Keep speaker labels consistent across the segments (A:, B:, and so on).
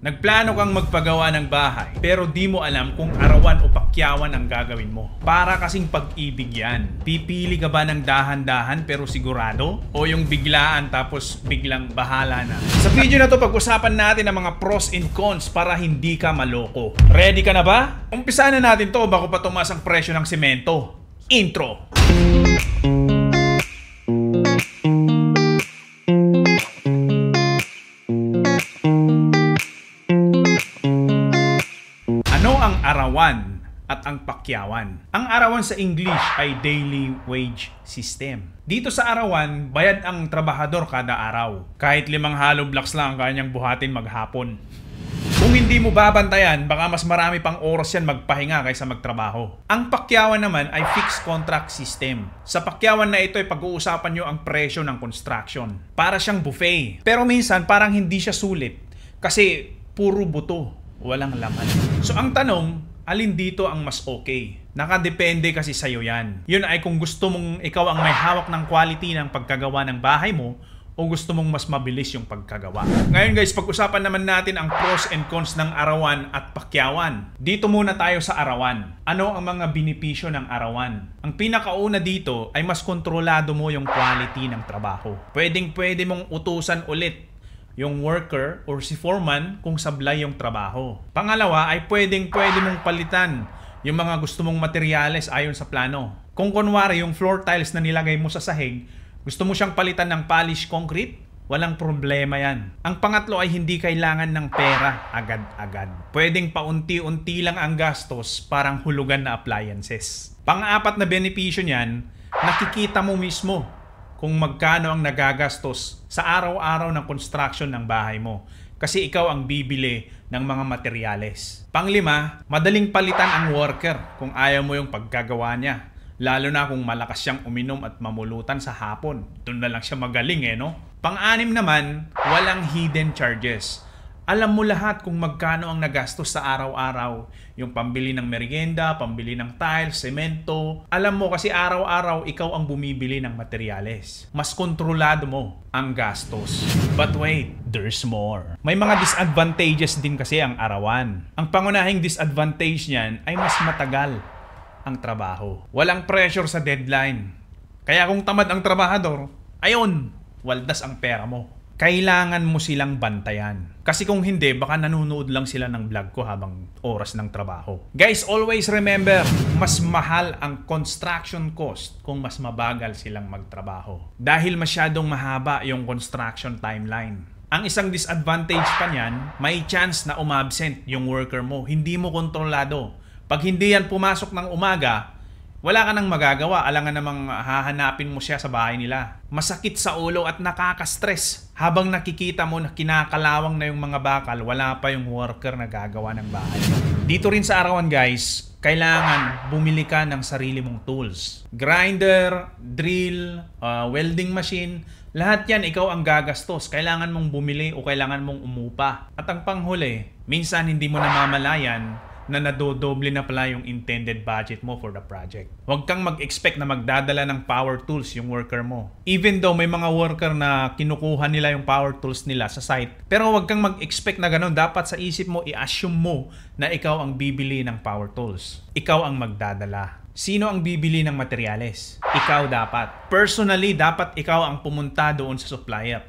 A: Nagplano kang magpagawa ng bahay pero di mo alam kung arawan o pakyawan ang gagawin mo. Para kasing pag-ibig yan. Pipili ka ba ng dahan-dahan pero sigurado? O yung biglaan tapos biglang bahala na? Sa video na to pag-usapan natin ang mga pros and cons para hindi ka maloko. Ready ka na ba? Umpisahan na natin to bago pa tumaas ang presyo ng semento. Intro! Arawan at ang pakyawan. Ang arawan sa English ay daily wage system. Dito sa arawan, bayad ang trabahador kada araw. Kahit 5 hollow blocks lang ang kanyang buhatin maghapon. Kung hindi mo babantayan, baka mas marami pang oras yan magpahinga kaysa magtrabaho. Ang pakyawan naman ay fixed contract system. Sa pakyawan na ito ay pag-uusapan nyo ang presyo ng construction. Para siyang buffet. Pero minsan parang hindi siya sulit kasi puro buto. Walang laman. So ang tanong, alin dito ang mas okay? Nakadepende kasi sa'yo yan. Yun ay kung gusto mong ikaw ang may hawak ng quality ng pagkagawa ng bahay mo o gusto mong mas mabilis yung pagkagawa. Ngayon guys, pag-usapan naman natin ang pros and cons ng arawan at pakyawan. Dito muna tayo sa arawan. Ano ang mga benepisyo ng arawan? Ang pinakauna dito ay mas kontrolado mo yung quality ng trabaho. Pwede mong utusan ulit yung worker or si foreman kung sablay yung trabaho. Pangalawa ay pwede mong palitan yung mga gusto mong materyales ayon sa plano. Kung kunwari yung floor tiles na nilagay mo sa sahig, gusto mo siyang palitan ng polished concrete, walang problema yan. Ang pangatlo ay hindi kailangan ng pera agad-agad. Pwedeng paunti-unti lang ang gastos, parang hulugan na appliances. Pang-apat na benepisyo niyan, nakikita mo mismo kung magkano ang nagagastos sa araw-araw ng construction ng bahay mo. Kasi ikaw ang bibili ng mga materyales. Panglima, madaling palitan ang worker kung ayaw mo yung pagkagawa niya. Lalo na kung malakas siyang uminom at mamulutan sa hapon. Doon na lang siya magaling no? Pang-anim naman, walang hidden charges. Alam mo lahat kung magkano ang nagastos sa araw-araw. Yung pambili ng merienda, pambili ng tiles, semento. Alam mo kasi araw-araw ikaw ang bumibili ng materyales. Mas kontrolado mo ang gastos. But wait, there's more. May mga disadvantages din kasi ang arawan. Ang pangunahing disadvantage niyan ay mas matagal ang trabaho. Walang pressure sa deadline. Kaya kung tamad ang trabahador, ayun, waldas ang pera mo. Kailangan mo silang bantayan. Kasi kung hindi, baka nanonood lang sila ng vlog ko habang oras ng trabaho. Guys, always remember, mas mahal ang construction cost kung mas mabagal silang magtrabaho. Dahil masyadong mahaba yung construction timeline. Ang isang disadvantage pa niyan, may chance na umabsent yung worker mo. Hindi mo kontrolado. Pag hindi yan pumasok ng umaga, wala ka nang magagawa, alangan namang hahanapin mo siya sa bahay nila. Masakit sa ulo at nakaka-stress. Habang nakikita mo na kinakalawang na yung mga bakal, wala pa yung worker na gagawa ng bahay. Dito rin sa arawan guys, kailangan bumili ka ng sarili mong tools. Grinder, drill, welding machine, lahat yan ikaw ang gagastos. Kailangan mong bumili o kailangan mong umupa. At ang panghuli, minsan hindi mo namamalayan na nadodoble na pala yung intended budget mo for the project. Huwag kang mag-expect na magdadala ng power tools yung worker mo. Even though may mga worker na kinukuha nila yung power tools nila sa site, pero huwag kang mag-expect na ganun. Dapat sa isip mo, i-assume mo na ikaw ang bibili ng power tools. Ikaw ang magdadala. Sino ang bibili ng materyales? Ikaw dapat. Personally, dapat ikaw ang pumunta doon sa supplier.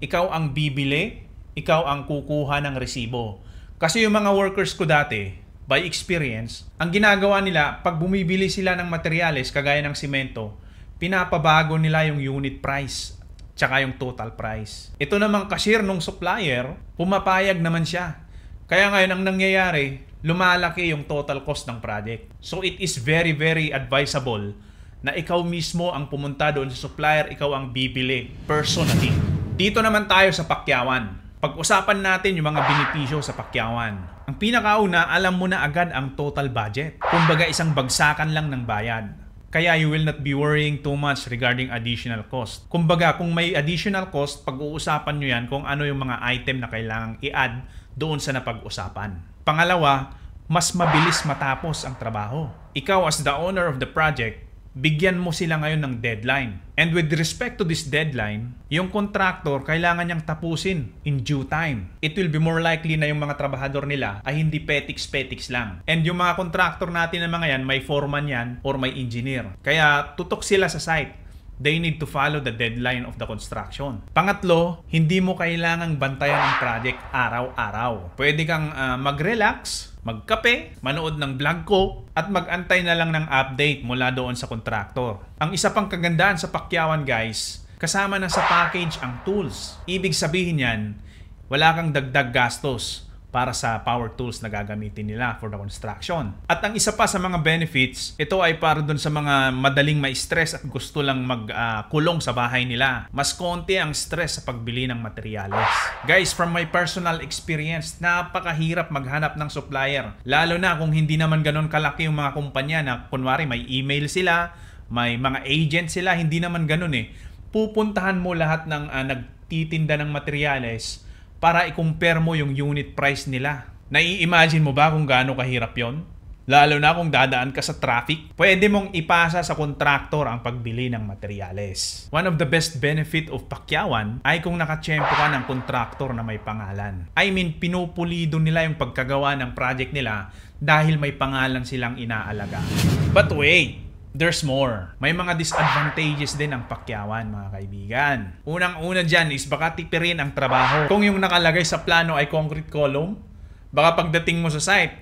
A: Ikaw ang bibili, ikaw ang kukuha ng resibo. Kasi yung mga workers ko dati, by experience, ang ginagawa nila, pag bumibili sila ng materyales, kagaya ng simento, pinapabago nila yung unit price, tsaka yung total price. Ito namang cashier nung supplier, pumapayag naman siya. Kaya ngayon, ang nangyayari, lumalaki yung total cost ng project. So it is very advisable na ikaw mismo ang pumunta doon sa supplier, ikaw ang bibili personally. Dito naman tayo sa pakyawan. Pag-usapan natin yung mga benepisyo sa pakyawan. Ang pinakauna, alam mo na agad ang total budget. Kumbaga isang bagsakan lang ng bayad. Kaya you will not be worrying too much regarding additional cost. Kumbaga kung may additional cost, pag-uusapan nyo yan kung ano yung mga item na kailangang i-add doon sa napag-usapan. Pangalawa, mas mabilis matapos ang trabaho. Ikaw as the owner of the project, bigyan mo sila ngayon ng deadline. And with respect to this deadline, yung contractor kailangan niyang tapusin in due time. It will be more likely na yung mga trabahador nila ay hindi petiks-petiks lang. And yung mga contractor natin na mga yan, may foreman yan or may engineer. Kaya tutok sila sa site. They need to follow the deadline of the construction. Pangatlo, hindi mo kailangang bantayan ang project araw-araw. Pwede kang mag-relax, magkape, manood ng vlog ko, at mag-antay na lang ng update mula doon sa contractor. Ang isa pang kagandahan sa pakyawan guys, kasama na sa package ang tools. Ibig sabihin yan, wala kang dagdag gastos para sa power tools na gagamitin nila for the construction. At ang isa pa sa mga benefits, ito ay para dun sa mga madaling ma-stress at gusto lang magkulong sa bahay nila. Mas konti ang stress sa pagbili ng materyales. Guys, from my personal experience, napakahirap maghanap ng supplier. Lalo na kung hindi naman ganun kalaki yung mga kumpanya na kunwari may email sila, may mga agent sila, hindi naman ganun eh. Pupuntahan mo lahat ng nagtitinda ng materyales para i-compare mo yung unit price nila. Nai-imagine mo ba kung gaano kahirap yon? Lalo na kung dadaan ka sa traffic, pwede mong ipasa sa kontraktor ang pagbili ng materyales. One of the best benefit of pakyawan ay kung nakatsyempo ka ng kontraktor na may pangalan. I mean, pinupulido nila yung pagkagawa ng project nila dahil may pangalan silang inaalaga. But wait! There's more. May mga disadvantages din ang pakyawan, mga kaibigan. Unang-una dyan is baka tipirin ang trabaho. Kung yung nakalagay sa plano ay concrete column, baka pagdating mo sa site,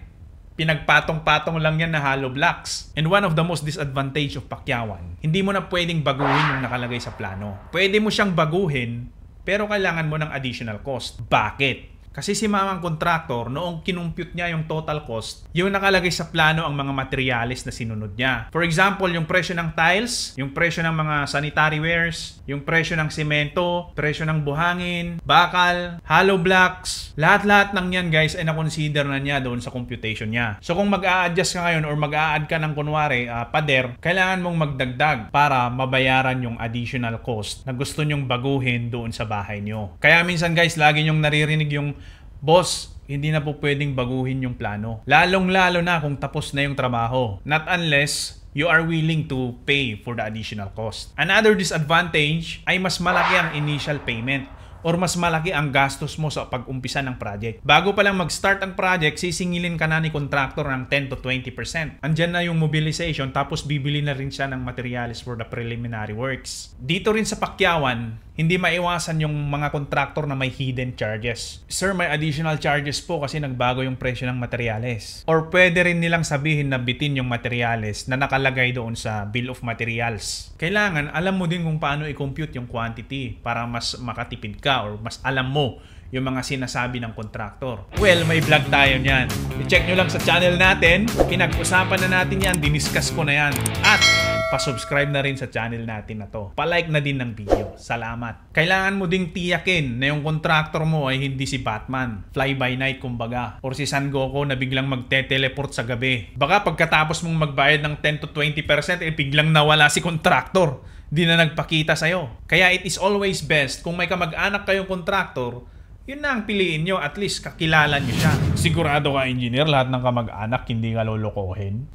A: pinagpatong-patong lang yan na hollow blocks. And one of the most disadvantage of pakyawan, hindi mo na pwedeng baguhin yung nakalagay sa plano. Pwede mo siyang baguhin, pero kailangan mo ng additional cost. Bakit? Kasi si mamang contractor, noong kinumpute niya yung total cost, yung nakalagay sa plano ang mga materyales na sinunod niya. For example, yung presyo ng tiles, yung presyo ng mga sanitary wares, yung presyo ng semento, presyo ng buhangin, bakal, hollow blocks, lahat-lahat ng yan guys ay na-consider na niya doon sa computation niya. So kung mag-a-adjust ka ngayon or mag-a-add ka ng kunwari pader, kailangan mong magdagdag para mabayaran yung additional cost na gusto nyong baguhin doon sa bahay nyo. Kaya minsan guys, lagi nyong naririnig yung boss, hindi na po pwedeng baguhin yung plano. Lalong-lalo na kung tapos na yung trabaho. Not unless you are willing to pay for the additional cost. Another disadvantage ay mas malaki ang initial payment or mas malaki ang gastos mo sa pag-umpisa ng project. Bago pa lang mag-start ang project, sisingilin ka na ni contractor ng 10 to 20%. Andyan na yung mobilization, tapos bibili na rin siya ng materials for the preliminary works. Dito rin sa pakyawan, hindi maiwasan yung mga contractor na may hidden charges. Sir, may additional charges po kasi nagbago yung presyo ng materyales. Or pwede rin nilang sabihin na bitin yung materyales na nakalagay doon sa bill of materials. Kailangan alam mo din kung paano i-compute yung quantity para mas makatipid ka or mas alam mo yung mga sinasabi ng contractor. Well, may vlog tayo niyan. I-check nyo lang sa channel natin. Pinag-usapan na natin yan. Diniscuss ko na yan. At pa-subscribe na rin sa channel natin na to. Pa-like na din ng video. Salamat. Kailangan mo ding tiyakin na yung contractor mo ay hindi si Batman. Fly by night kumbaga. Or si Son Goku na biglang magte-teleport sa gabi. Baka pagkatapos mong magbayad ng 10 to 20%, biglang nawala si contractor. Di na nagpakita sa'yo. Kaya it is always best kung may kamag-anak kayong contractor, yun na ang piliin nyo, at least kakilala nyo siya. Sigurado ka, engineer, lahat ng kamag-anak hindi ka lolokohin.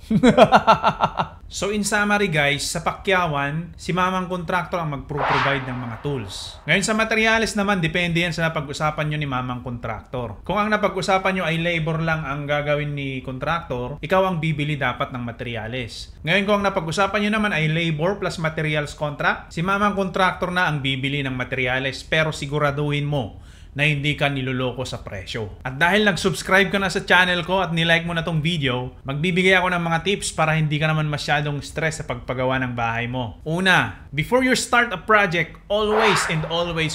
A: So in summary guys, sa pakyawan, si mamang contractor ang mag-provide ng mga tools. Ngayon sa materials naman, depende yan sa napag-usapan nyo ni mamang contractor. Kung ang napag-usapan nyo ay labor lang ang gagawin ni contractor, ikaw ang bibili dapat ng materials. Ngayon kung ang napag-usapan nyo naman ay labor plus materials contract, si mamang contractor na ang bibili ng materials, pero siguraduhin mo na hindi ka niloloko sa presyo. At dahil nag-subscribe ka na sa channel ko at nilike mo na tong video, magbibigay ako ng mga tips para hindi ka naman masyadong stress sa pagpagawa ng bahay mo. Una, before you start a project, always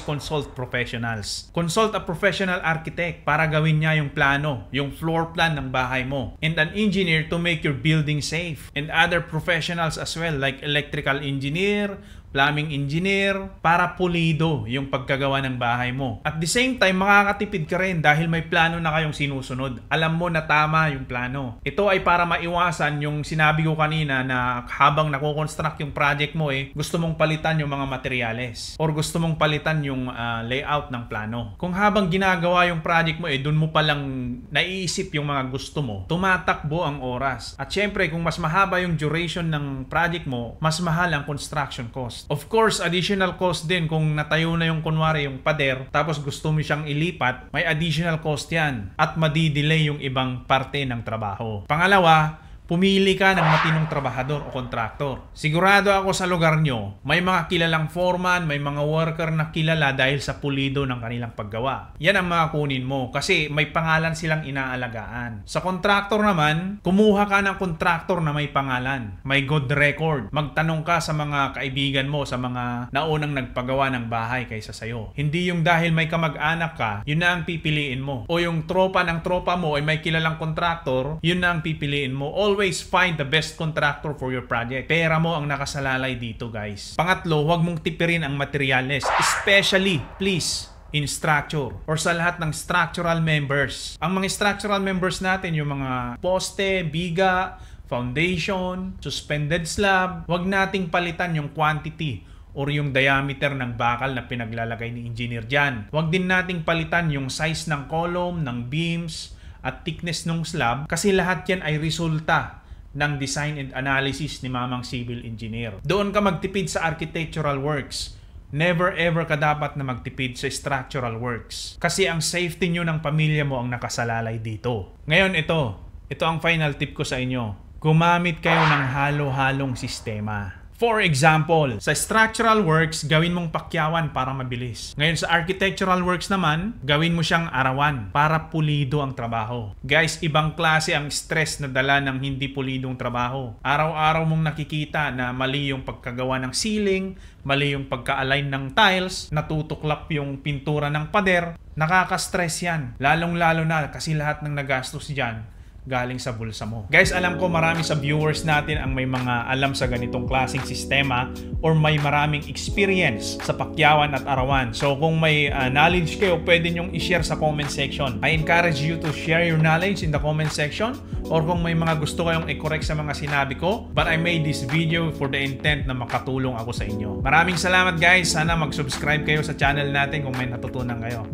A: consult professionals. Consult a professional architect para gawin niya yung plano, yung floor plan ng bahay mo, and an engineer to make your building safe, and other professionals as well like electrical engineer, plumbing engineer, para pulido yung pagkagawa ng bahay mo. At the same time, makakatipid ka rin dahil may plano na kayong sinusunod. Alam mo na tama yung plano. Ito ay para maiwasan yung sinabi ko kanina na habang nako-construct yung project mo gusto mong palitan yung mga materyales or gusto mong palitan yung layout ng plano. Kung habang ginagawa yung project mo dun mo palang naiisip yung mga gusto mo, tumatakbo ang oras. At syempre, kung mas mahaba yung duration ng project mo, mas mahal ang construction cost. Of course, additional cost din kung natayo na yung kunwari yung pader tapos gusto mo siyang ilipat, may additional cost yan at madidelay yung ibang parte ng trabaho. Pangalawa, pumili ka ng matinong trabahador o kontraktor. Sigurado ako sa lugar nyo, may mga kilalang foreman, may mga worker na kilala dahil sa pulido ng kanilang paggawa. Yan ang mga kunin mo kasi may pangalan silang inaalagaan. Sa kontraktor naman, kumuha ka ng kontraktor na may pangalan, may good record. Magtanong ka sa mga kaibigan mo, sa mga naunang nagpagawa ng bahay kaysa sayo. Hindi yung dahil may kamag-anak ka, yun na ang pipiliin mo. O yung tropa ng tropa mo ay may kilalang kontraktor, yun na ang pipiliin mo. Always find the best contractor for your project. Pera mo ang nakasalalay dito, guys. Pangatlo, huwag mong tipirin ang materyales. Especially, please, in structure or sa lahat ng structural members. Ang mga structural members natin, yung mga poste, biga, foundation, suspended slab, huwag nating palitan yung quantity or yung diameter ng bakal na pinaglalagay ni engineer dyan. Huwag din nating palitan yung size ng column, ng beams, at thickness ng slab kasi lahat yan ay resulta ng design and analysis ni mamang civil engineer. Doon ka magtipid sa architectural works. Never ever ka dapat na magtipid sa structural works kasi ang safety nyo ng pamilya mo ang nakasalalay dito. Ngayon ito ang final tip ko sa inyo. Gumamit kayo ng halo-halong sistema. For example, sa structural works, gawin mong pakyawan para mabilis. Ngayon sa architectural works naman, gawin mo siyang arawan para pulido ang trabaho. Guys, ibang klase ang stress na dala ng hindi pulidong trabaho. Araw-araw mong nakikita na mali yung pagkagawa ng ceiling, mali yung pagka-align ng tiles, natutuklap yung pintura ng pader. Nakaka-stress yan. Lalong-lalo na kasi lahat ng nagastos dyan galing sa bulsa mo. Guys, alam ko marami sa viewers natin ang may mga alam sa ganitong klaseng sistema or may maraming experience sa pakyawan at arawan. So kung may knowledge kayo, pwede nyong i-share sa comment section. I encourage you to share your knowledge in the comment section or kung may mga gusto kayong i-correct sa mga sinabi ko. But I made this video for the intent na makatulong ako sa inyo. Maraming salamat guys. Sana mag-subscribe kayo sa channel natin kung may natutunan kayo.